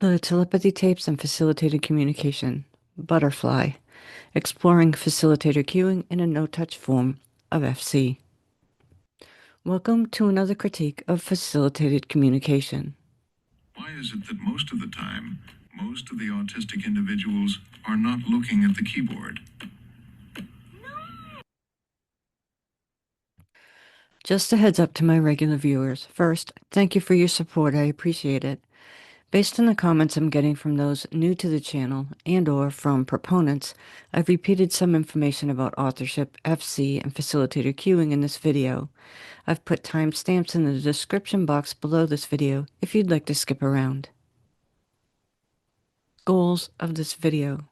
The Telepathy Tapes and Facilitated Communication, Butterfly, Exploring Facilitator Cueing in a No-Touch Form of FC. Welcome to another critique of facilitated communication. Why is it that most of the time, most of the autistic individuals are not looking at the keyboard? Just a heads up to my regular viewers. First, thank you for your support. I appreciate it. Based on the comments I'm getting from those new to the channel and/or from proponents, I've repeated some information about authorship, FC, and facilitator cueing in this video. I've put timestamps in the description box below this video if you'd like to skip around. Goals of this video: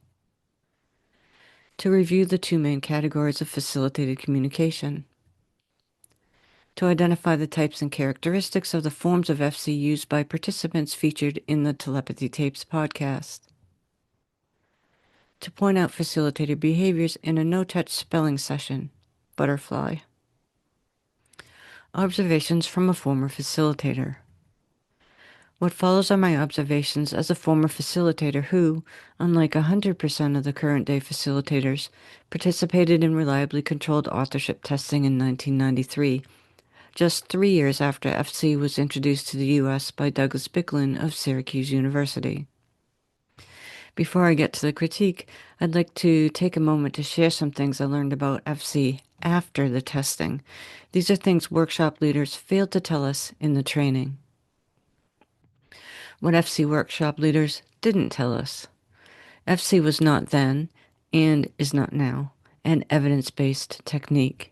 to review the two main categories of facilitated communication, to identify the types and characteristics of the forms of FC used by participants featured in the Telepathy Tapes podcast, to point out facilitator behaviors in a no-touch spelling session, Butterfly, observations from a former facilitator. What follows are my observations as a former facilitator who, unlike 100% of the current-day facilitators, participated in reliably controlled authorship testing in 1993, just 3 years after FC was introduced to the U.S. by Douglas Bicklin of Syracuse University. Before I get to the critique, I'd like to take a moment to share some things I learned about FC after the testing. These are things workshop leaders failed to tell us in the training. What FC workshop leaders didn't tell us. FC was not then, and is not now, an evidence-based technique.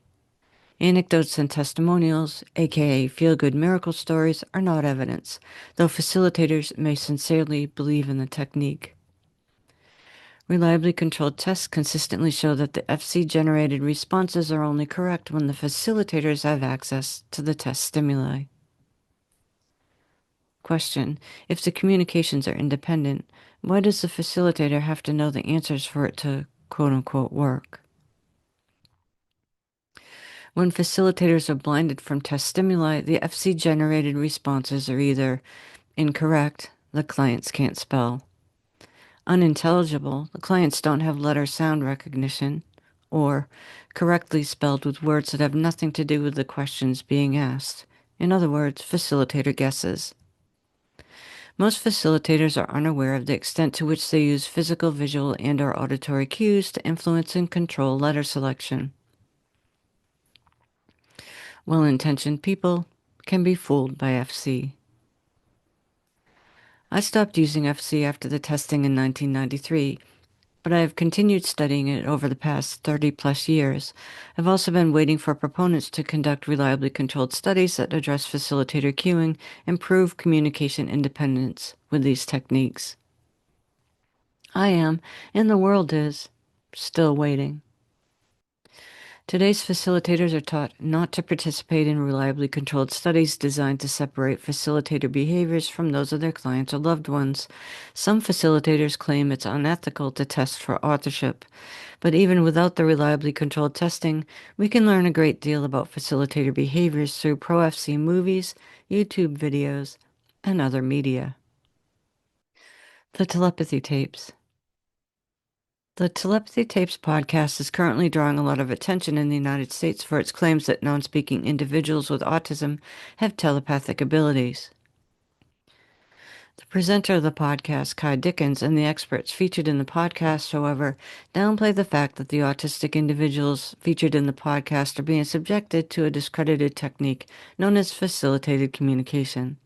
Anecdotes and testimonials, aka feel-good miracle stories, are not evidence, though facilitators may sincerely believe in the technique. Reliably controlled tests consistently show that the FC-generated responses are only correct when the facilitators have access to the test stimuli. Question: if the communications are independent, why does the facilitator have to know the answers for it to quote-unquote work? When facilitators are blinded from test stimuli, the FC-generated responses are either incorrect, the clients can't spell; unintelligible, the clients don't have letter sound recognition; or correctly spelled with words that have nothing to do with the questions being asked. In other words, facilitator guesses. Most facilitators are unaware of the extent to which they use physical, visual, and/or auditory cues to influence and control letter selection. Well-intentioned people can be fooled by FC. I stopped using FC after the testing in 1993, but I have continued studying it over the past 30-plus years. I've also been waiting for proponents to conduct reliably controlled studies that address facilitator cueing and prove communication independence with these techniques. I am, and the world is, still waiting. Today's facilitators are taught not to participate in reliably controlled studies designed to separate facilitator behaviors from those of their clients or loved ones. Some facilitators claim it's unethical to test for authorship, but even without the reliably controlled testing, we can learn a great deal about facilitator behaviors through Pro-FC movies, YouTube videos, and other media. The Telepathy Tapes. The Telepathy Tapes podcast is currently drawing a lot of attention in the United States for its claims that non-speaking individuals with autism have telepathic abilities. The presenter of the podcast, Kai Dickens, and the experts featured in the podcast, however, downplay the fact that the autistic individuals featured in the podcast are being subjected to a discredited technique known as facilitated communication.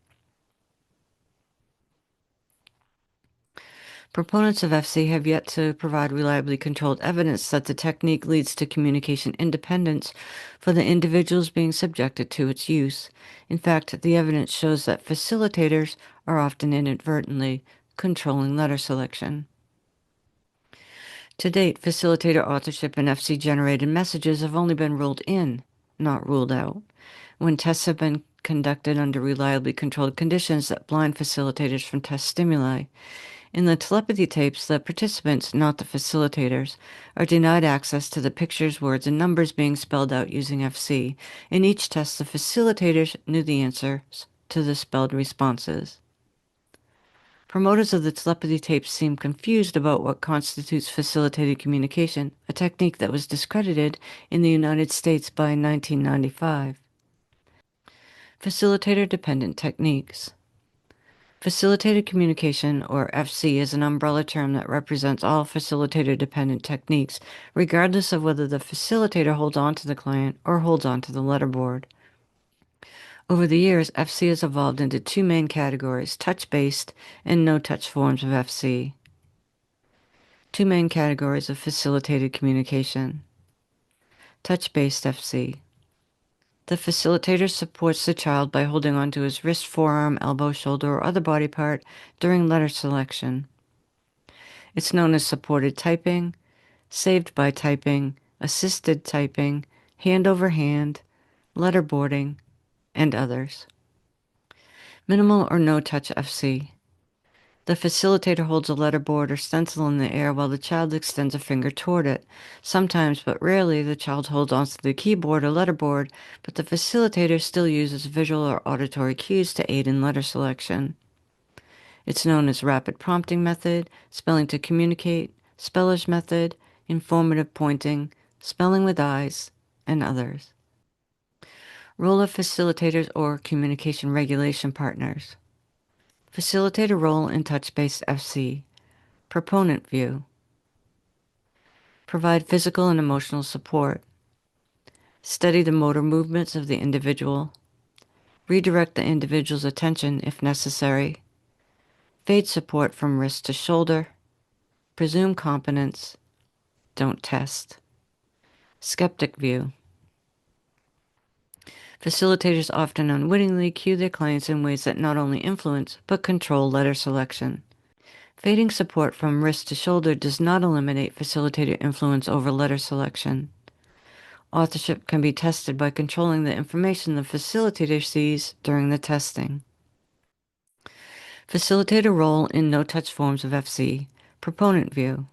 Proponents of FC have yet to provide reliably controlled evidence that the technique leads to communication independence for the individuals being subjected to its use. In fact, the evidence shows that facilitators are often inadvertently controlling letter selection. To date, facilitator authorship and FC-generated messages have only been ruled in, not ruled out, when tests have been conducted under reliably controlled conditions that blind facilitators from test stimuli. In the telepathy tapes, the participants, not the facilitators, are denied access to the pictures, words, and numbers being spelled out using FC. In each test, the facilitators knew the answers to the spelled responses. Promoters of the telepathy tapes seem confused about what constitutes facilitated communication, a technique that was discredited in the United States by 1995. Facilitator-dependent techniques. Facilitated communication, or FC, is an umbrella term that represents all facilitator-dependent techniques, regardless of whether the facilitator holds on to the client or holds on to the letterboard. Over the years, FC has evolved into two main categories, touch-based and no-touch forms of FC. Two main categories of facilitated communication. Touch-based FC. The facilitator supports the child by holding onto his wrist, forearm, elbow, shoulder, or other body part during letter selection. It's known as supported typing, saved by typing, assisted typing, hand over hand, letterboarding, and others. Minimal or no touch FC. The facilitator holds a letterboard or stencil in the air while the child extends a finger toward it. Sometimes, but rarely, the child holds onto the keyboard or letterboard, but the facilitator still uses visual or auditory cues to aid in letter selection. It's known as rapid prompting method, spelling to communicate, speller's method, informative pointing, spelling with eyes, and others. Role of facilitators or communication regulation partners. Facilitator role in touch-based FC. Proponent view. Provide physical and emotional support. Study the motor movements of the individual. Redirect the individual's attention if necessary. Fade support from wrist to shoulder. Presume competence. Don't test. Skeptic view. Facilitators often unwittingly cue their clients in ways that not only influence, but control letter selection. Fading support from wrist to shoulder does not eliminate facilitator influence over letter selection. Authorship can be tested by controlling the information the facilitator sees during the testing. Facilitator role in no-touch forms of FC. Proponent view.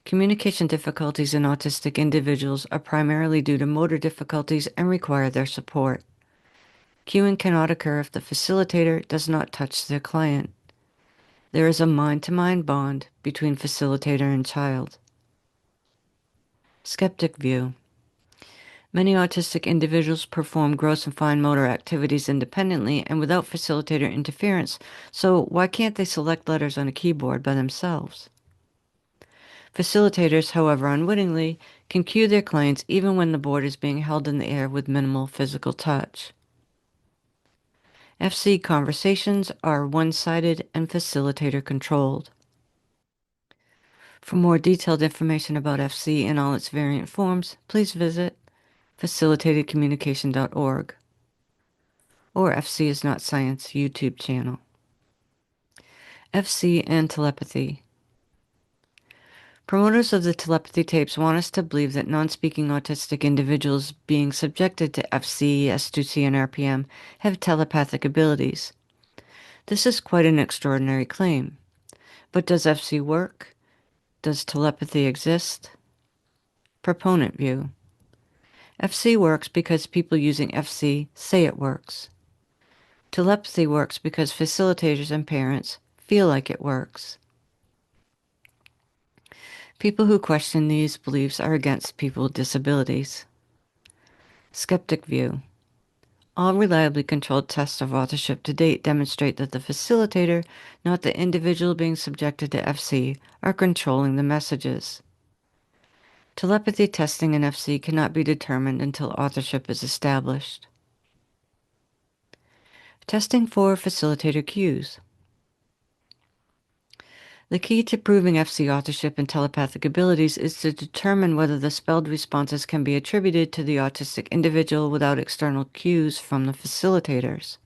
Communication difficulties in autistic individuals are primarily due to motor difficulties and require their support. Cueing cannot occur if the facilitator does not touch their client. There is a mind-to-mind bond between facilitator and child. Skeptic view. Many autistic individuals perform gross and fine motor activities independently and without facilitator interference, so why can't they select letters on a keyboard by themselves? Facilitators, however unwittingly, can cue their clients even when the board is being held in the air with minimal physical touch. FC conversations are one-sided and facilitator-controlled. For more detailed information about FC and all its variant forms, please visit facilitatedcommunication.org or FC is Not Science YouTube channel. FC and telepathy. Promoters of the telepathy tapes want us to believe that non-speaking autistic individuals being subjected to FC, S2C, and RPM have telepathic abilities. This is quite an extraordinary claim. But does FC work? Does telepathy exist? Proponent view. FC works because people using FC say it works. Telepathy works because facilitators and parents feel like it works. People who question these beliefs are against people with disabilities. Skeptic view. All reliably controlled tests of authorship to date demonstrate that the facilitator, not the individual being subjected to FC, are controlling the messages. Telepathy testing in FC cannot be determined until authorship is established. Testing for facilitator cues. The key to proving FC authorship and telepathic abilities is to determine whether the spelled responses can be attributed to the autistic individual without external cues from the facilitators.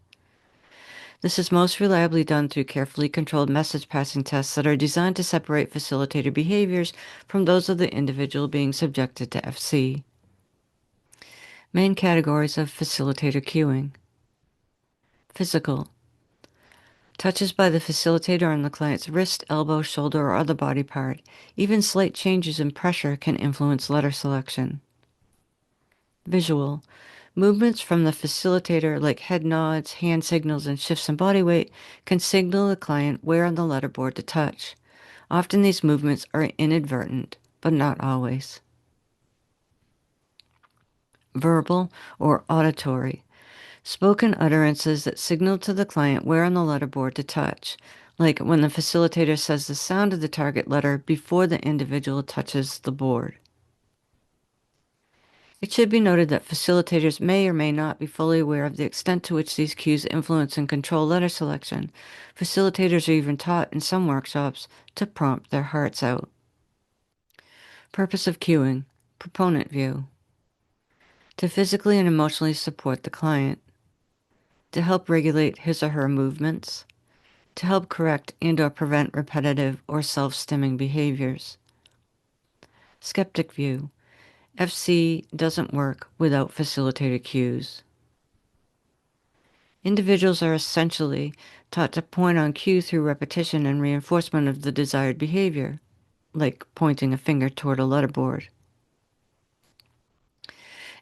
This is most reliably done through carefully controlled message passing tests that are designed to separate facilitator behaviors from those of the individual being subjected to FC. Main categories of facilitator cueing. Physical. Touches by the facilitator on the client's wrist, elbow, shoulder, or other body part. Even slight changes in pressure can influence letter selection. Visual. Movements from the facilitator, like head nods, hand signals, and shifts in body weight, can signal the client where on the letterboard to touch. Often these movements are inadvertent, but not always. Verbal or auditory. Spoken utterances that signal to the client where on the letterboard to touch, like when the facilitator says the sound of the target letter before the individual touches the board. It should be noted that facilitators may or may not be fully aware of the extent to which these cues influence and control letter selection. Facilitators are even taught in some workshops to prompt their hearts out. Purpose of cueing. Proponent view. To physically and emotionally support the client. To help regulate his or her movements. To help correct and/or prevent repetitive or self-stimming behaviors. Skeptic view. FC doesn't work without facilitator cues. Individuals are essentially taught to point on cue through repetition and reinforcement of the desired behavior, like pointing a finger toward a letterboard.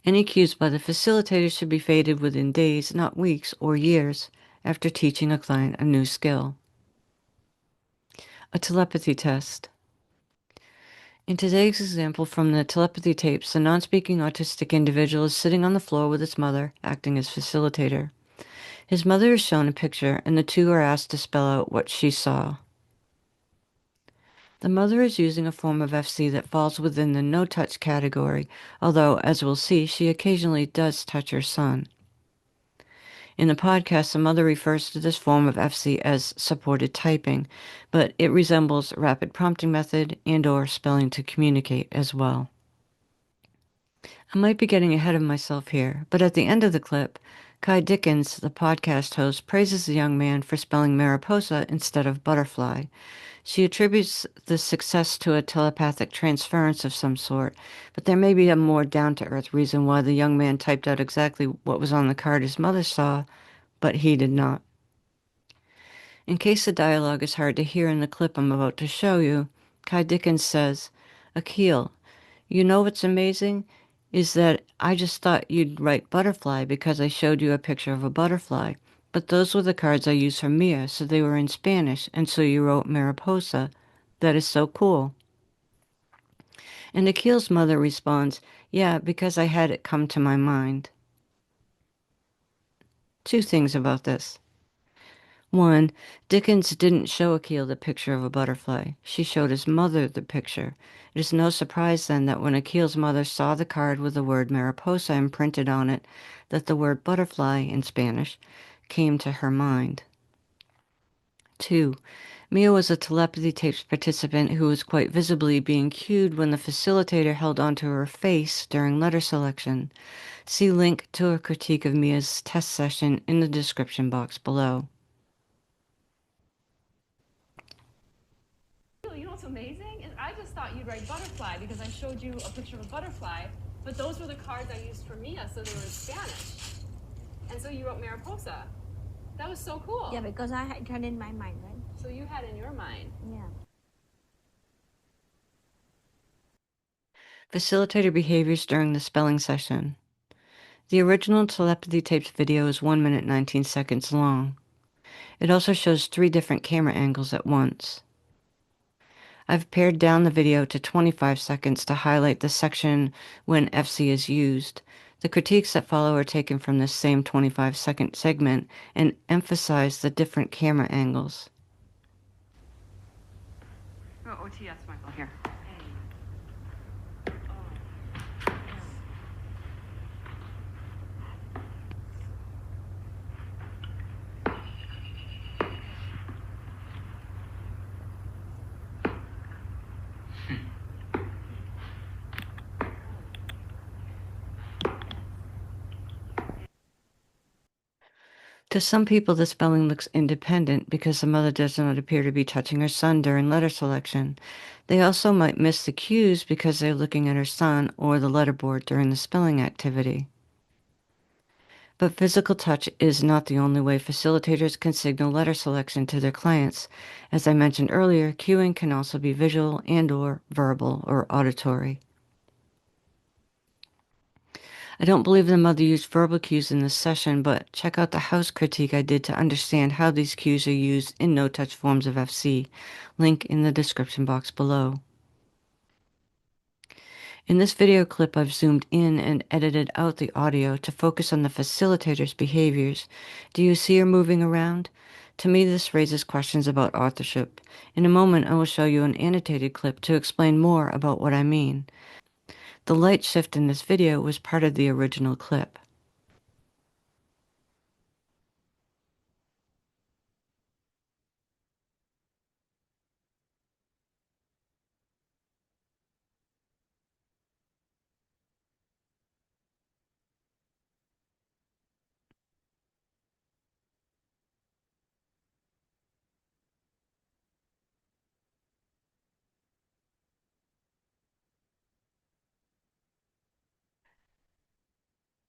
Any cues by the facilitator should be faded within days, not weeks or years, after teaching a client a new skill. A telepathy test. In today's example from the telepathy tapes, the non-speaking autistic individual is sitting on the floor with his mother, acting as facilitator. His mother is shown a picture, and the two are asked to spell out what she saw. The mother is using a form of FC that falls within the no-touch category, although, as we'll see, she occasionally does touch her son. In the podcast, the mother refers to this form of FC as supported typing, but it resembles rapid prompting method and/or spelling to communicate as well. I might be getting ahead of myself here, but at the end of the clip, Kai Dickens, the podcast host, praises the young man for spelling Mariposa instead of butterfly. She attributes the success to a telepathic transference of some sort, but there may be a more down-to-earth reason why the young man typed out exactly what was on the card his mother saw, but he did not. In case the dialogue is hard to hear in the clip I'm about to show you, Kai Dickens says, "Akil, you know what's amazing? Is that I just thought you'd write butterfly because I showed you a picture of a butterfly. But those were the cards I used for Mia, so they were in Spanish, and so you wrote Mariposa. That is so cool." And Akil's mother responds, "Yeah, because I had it come to my mind." Two things about this. One, Dickens didn't show Akil the picture of a butterfly. She showed his mother the picture. It is no surprise then that when Akil's mother saw the card with the word Mariposa imprinted on it, that the word butterfly in Spanish came to her mind. Two, Mia was a telepathy tapes participant who was quite visibly being cued when the facilitator held onto her face during letter selection. See link to a critique of Mia's test session in the description box below. You know what's amazing is I just thought you'd write butterfly because I showed you a picture of a butterfly, but those were the cards I used for Mia, so they were in Spanish. And so you wrote Mariposa. That was so cool. Yeah, because I had it in my mind, right? So you had in your mind. Yeah. Facilitator behaviors during the spelling session. The original telepathy tapes video is 1 minute 19 seconds long. It also shows 3 different camera angles at once. I've pared down the video to 25 seconds to highlight the section when FC is used. The critiques that follow are taken from this same 25-second segment and emphasize the different camera angles. Oh, OTS, Michael, here. To some people, the spelling looks independent because the mother does not appear to be touching her son during letter selection. They also might miss the cues because they're looking at her son or the letterboard during the spelling activity. But physical touch is not the only way facilitators can signal letter selection to their clients. As I mentioned earlier, cueing can also be visual and/or verbal or auditory. I don't believe the mother used verbal cues in this session, but check out the house critique I did to understand how these cues are used in no-touch forms of FC. Link in the description box below. In this video clip, I've zoomed in and edited out the audio to focus on the facilitator's behaviors. Do you see her moving around? To me, this raises questions about authorship. In a moment, I will show you an annotated clip to explain more about what I mean. The light shift in this video was part of the original clip.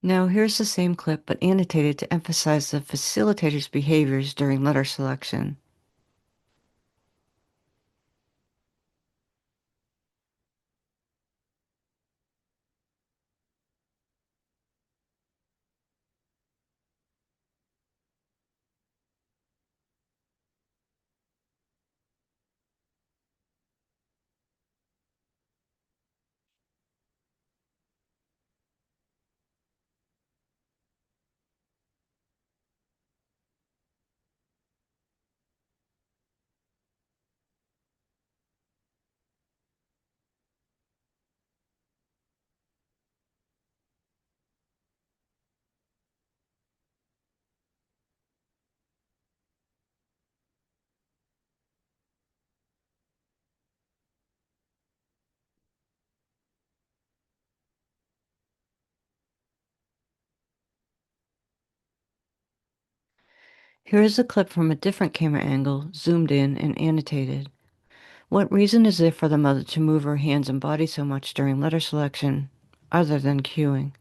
Now here's the same clip but annotated to emphasize the facilitator's behaviors during letter selection. Here is a clip from a different camera angle, zoomed in and annotated. What reason is there for the mother to move her hands and body so much during letter selection, other than cueing?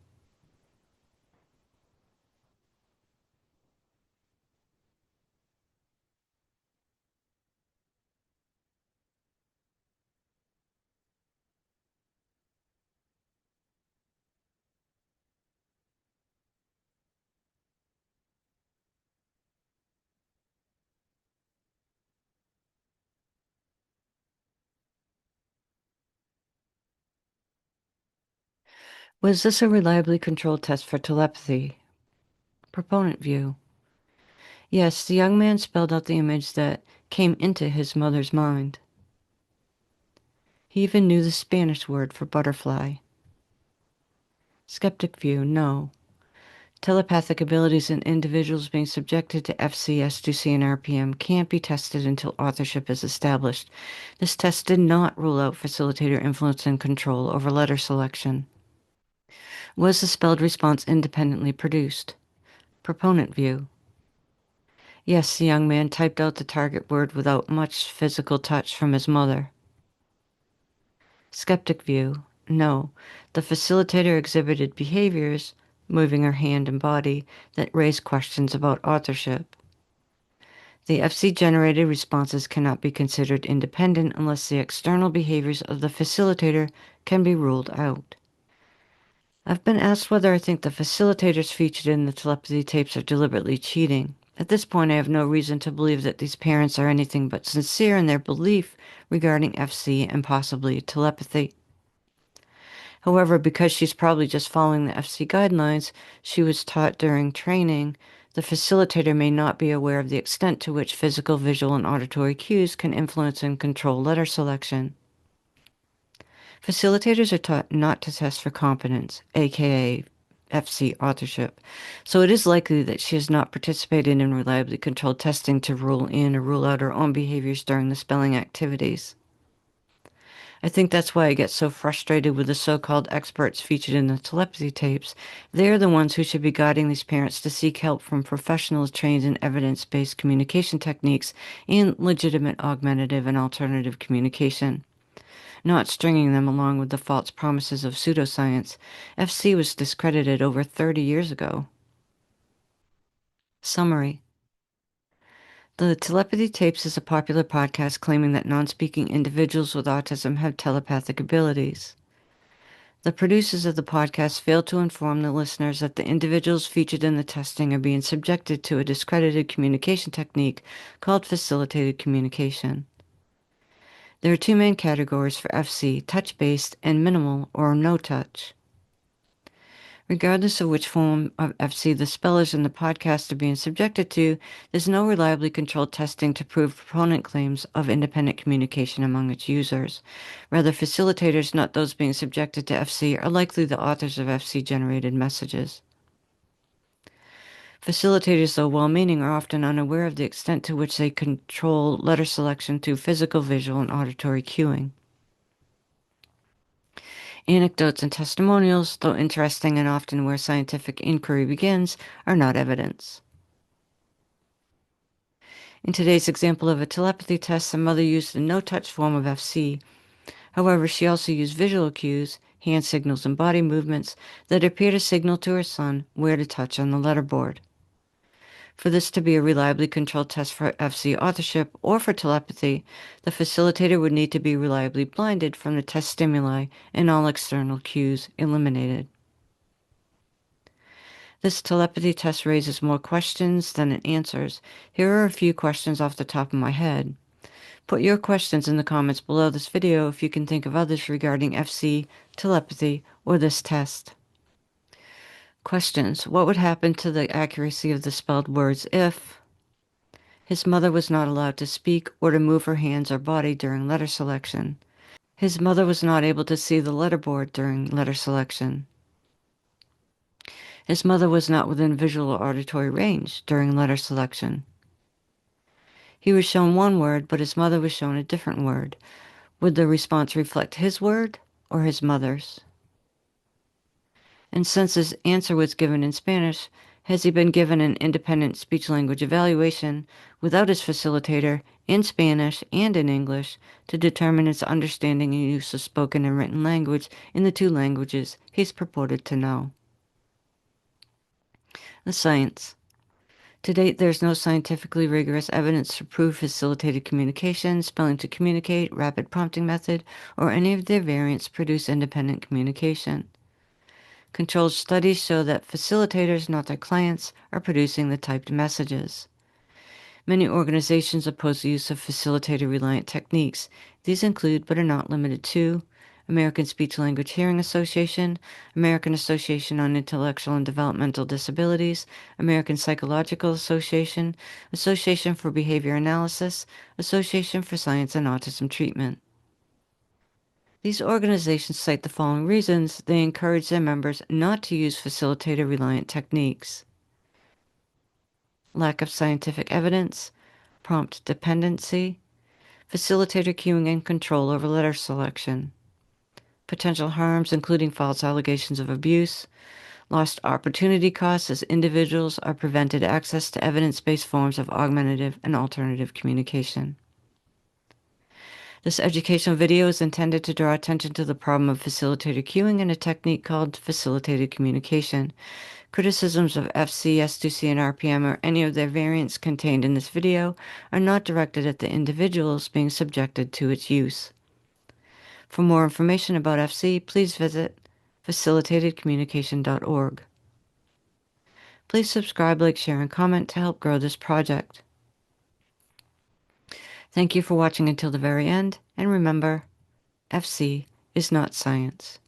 Was this a reliably controlled test for telepathy? Proponent view. Yes, the young man spelled out the image that came into his mother's mind. He even knew the Spanish word for butterfly. Skeptic view, no. Telepathic abilities in individuals being subjected to FCS, SDC, and RPM can't be tested until authorship is established. This test did not rule out facilitator influence and control over letter selection. Was the spelled response independently produced? Proponent view. Yes, the young man typed out the target word without much physical touch from his mother. Skeptic view. No, the facilitator exhibited behaviors, moving her hand and body, that raise questions about authorship. The FC-generated responses cannot be considered independent unless the external behaviors of the facilitator can be ruled out. I've been asked whether I think the facilitators featured in the telepathy tapes are deliberately cheating. At this point, I have no reason to believe that these parents are anything but sincere in their belief regarding FC and possibly telepathy. However, because she's probably just following the FC guidelines she was taught during training, the facilitator may not be aware of the extent to which physical, visual, and auditory cues can influence and control letter selection. Facilitators are taught not to test for competence, aka FC authorship, so it is likely that she has not participated in reliably controlled testing to rule in or rule out her own behaviors during the spelling activities. I think that's why I get so frustrated with the so-called experts featured in the telepathy tapes. They're the ones who should be guiding these parents to seek help from professionals trained in evidence-based communication techniques and legitimate augmentative and alternative communication, not stringing them along with the false promises of pseudoscience. FC was discredited over 30 years ago. Summary. The Telepathy Tapes is a popular podcast claiming that non-speaking individuals with autism have telepathic abilities. The producers of the podcast failed to inform the listeners that the individuals featured in the testing are being subjected to a discredited communication technique called facilitated communication. There are two main categories for FC, touch-based and minimal or no touch. Regardless of which form of FC the spellers in the podcast are being subjected to, there's no reliably controlled testing to prove proponent claims of independent communication among its users. Rather, facilitators, not those being subjected to FC, are likely the authors of FC-generated messages. Facilitators, though well-meaning, are often unaware of the extent to which they control letter selection through physical, visual, and auditory cueing. Anecdotes and testimonials, though interesting and often where scientific inquiry begins, are not evidence. In today's example of a telepathy test, the mother used a no-touch form of FC. However, she also used visual cues, hand signals, and body movements that appear to signal to her son where to touch on the letterboard. For this to be a reliably controlled test for FC authorship or for telepathy, the facilitator would need to be reliably blinded from the test stimuli and all external cues eliminated. This telepathy test raises more questions than it answers. Here are a few questions off the top of my head. Put your questions in the comments below this video if you can think of others regarding FC, telepathy, or this test. Questions. What would happen to the accuracy of the spelled words if his mother was not allowed to speak or to move her hands or body during letter selection? His mother was not able to see the letterboard during letter selection. His mother was not within visual or auditory range during letter selection. He was shown one word, but his mother was shown a different word. Would the response reflect his word or his mother's? And since his answer was given in Spanish, has he been given an independent speech-language evaluation without his facilitator in Spanish and in English to determine his understanding and use of spoken and written language in the two languages he's purported to know? The science. To date, there's no scientifically rigorous evidence to prove facilitated communication, spelling to communicate, rapid prompting method, or any of their variants produce independent communication. Controlled studies show that facilitators, not their clients, are producing the typed messages. Many organizations oppose the use of facilitator-reliant techniques. These include, but are not limited to, American Speech-Language Hearing Association, American Association on Intellectual and Developmental Disabilities, American Psychological Association, Association for Behavior Analysis, Association for Science and Autism Treatment. These organizations cite the following reasons they encourage their members not to use facilitator-reliant techniques: lack of scientific evidence, prompt dependency, facilitator cueing and control over letter selection, potential harms including false allegations of abuse, lost opportunity costs as individuals are prevented access to evidence-based forms of augmentative and alternative communication. This educational video is intended to draw attention to the problem of facilitator cueing and a technique called facilitated communication. Criticisms of FC, S2C, and RPM or any of their variants contained in this video are not directed at the individuals being subjected to its use. For more information about FC, please visit facilitatedcommunication.org. Please subscribe, like, share, and comment to help grow this project. Thank you for watching until the very end, and remember, FC is not science.